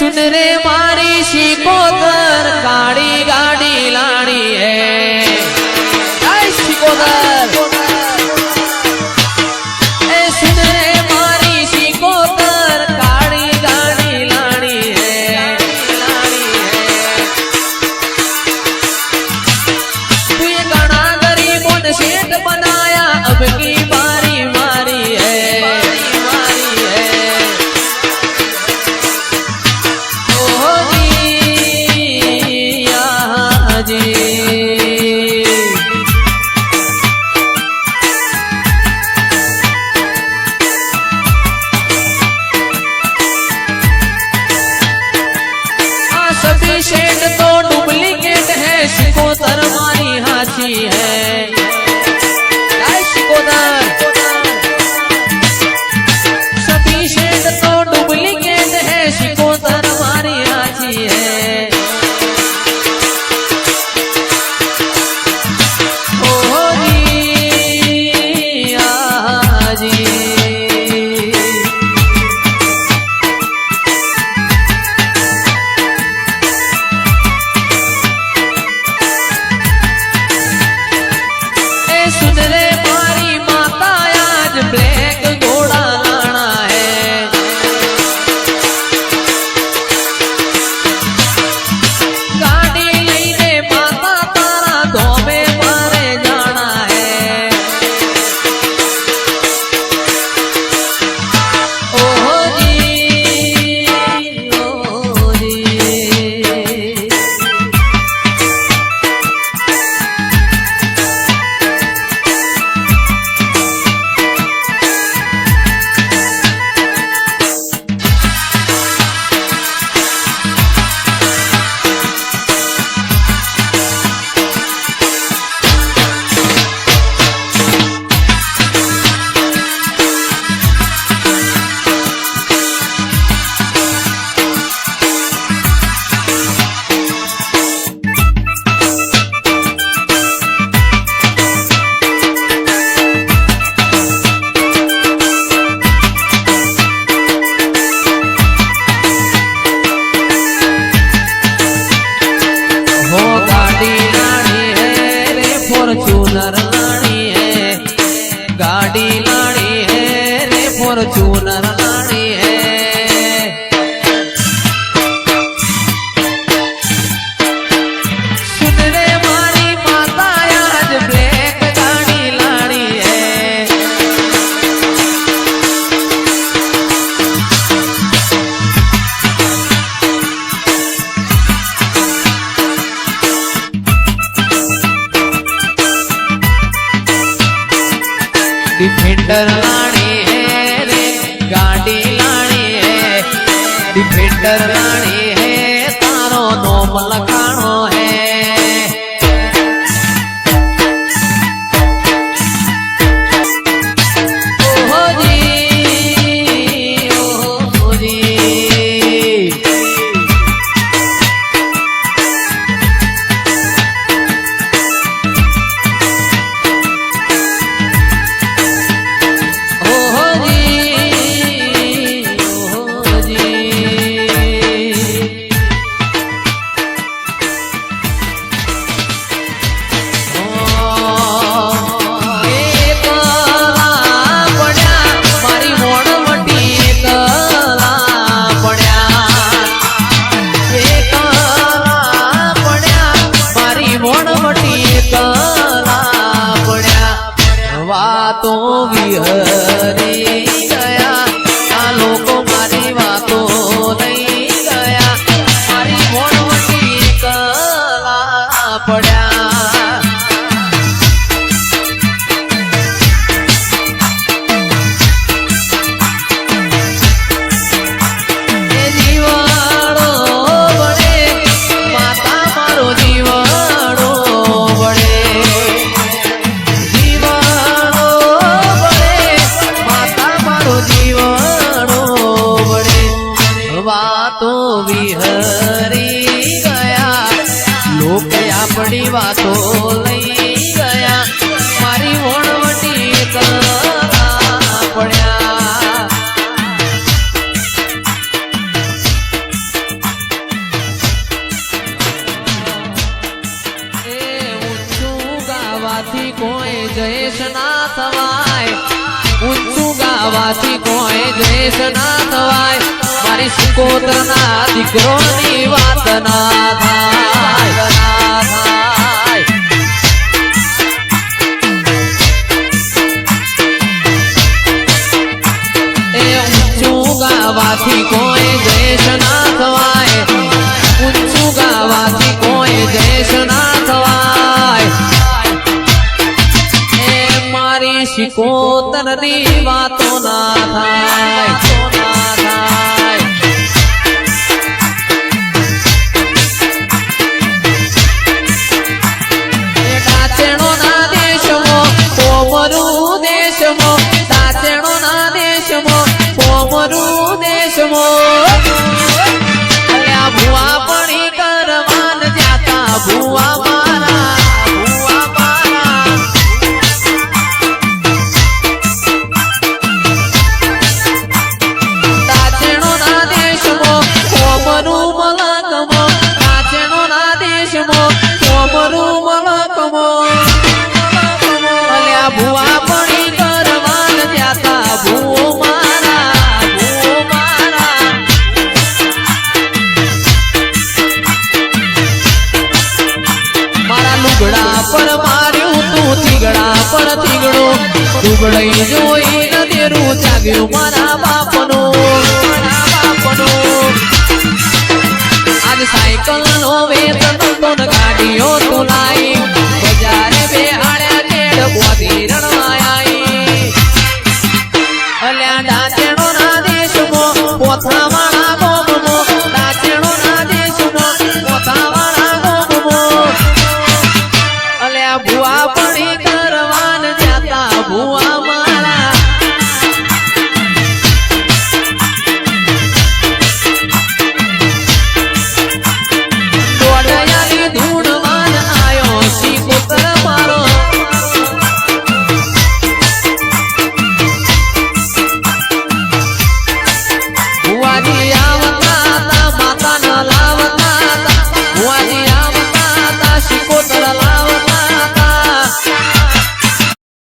सुन रे मारी शिकोदर काड़ी गाड़ी लाड़ी है जय शिकोदर सुन रे मारी शिकोदर काड़ी गाड़ी लाड़ी है तू ये गाना गरीबों ने सेठ बनाया अब की बारी मारी है सभी शेड तो डुप्लीकेट है शिकोदर मारी हाथी है शिकोदर सभी शेड तो डुप्लीकेट है शिकोदर मारी हाथी है ओ जी आजी सुन रे मारी माता आज ब्लैक घोड़ा लाना है गाड़ी लईने माता तारा धोबे मारे जाना है ओ जी ओ जी फॉर्च्यूनर लानी है गाड़ी लानी है रे फॉर्च्यूनर लानी है सुन रे मारी माता आज ब्लैक गाड़ी लानी है डिफेंडर लानी है रे गाड़ी लानी है डिफेंडर लानी है तारो नोम लखाणो है ओहो जी ओहो जी तो विहरी गया आ लोको मारी वातो नहीं गया मारी मोनवटी कला पड़ा जीवाड़ो बड़े माता मारो जीवाड़ो बड़े ગાવાથી કોઈ જયેશ ના થવાય ઊંચું ગાવાથી કોઈ જયેશ ના થવાય મારી સિકોતરના દીકરોની વાત ના થાય એ ઊંચું ગાવાથી કોઈ જયેશ ના થવાય ઊંચું ગાવાથી કોઈ જયેશ ના થવાય એ મારી સિકોતરની વાતો ના થાય દાચેણોના દેશમાં કોમરું દેશમાં દાચેણોના દેશમાં કોમરું દેશમાં અલ્યા ભુવા પડી કરવાન જાતા ભુવા મારા દાચેણોના દેશમાં કોમરું મલકમાં દાચેણોના દેશમાં કોમરું મલકમાં અલ્યા ભુવા પડી કરવાન જાતા ભુવો લુગડા પર માર્યું તું થીગડા પર થીગડો દુબળઈ જોઈને દેરું જાગ્યું મારા બાપનો આજ સાયકલ નો વેતન તો ગાડીઓ તું લાઈ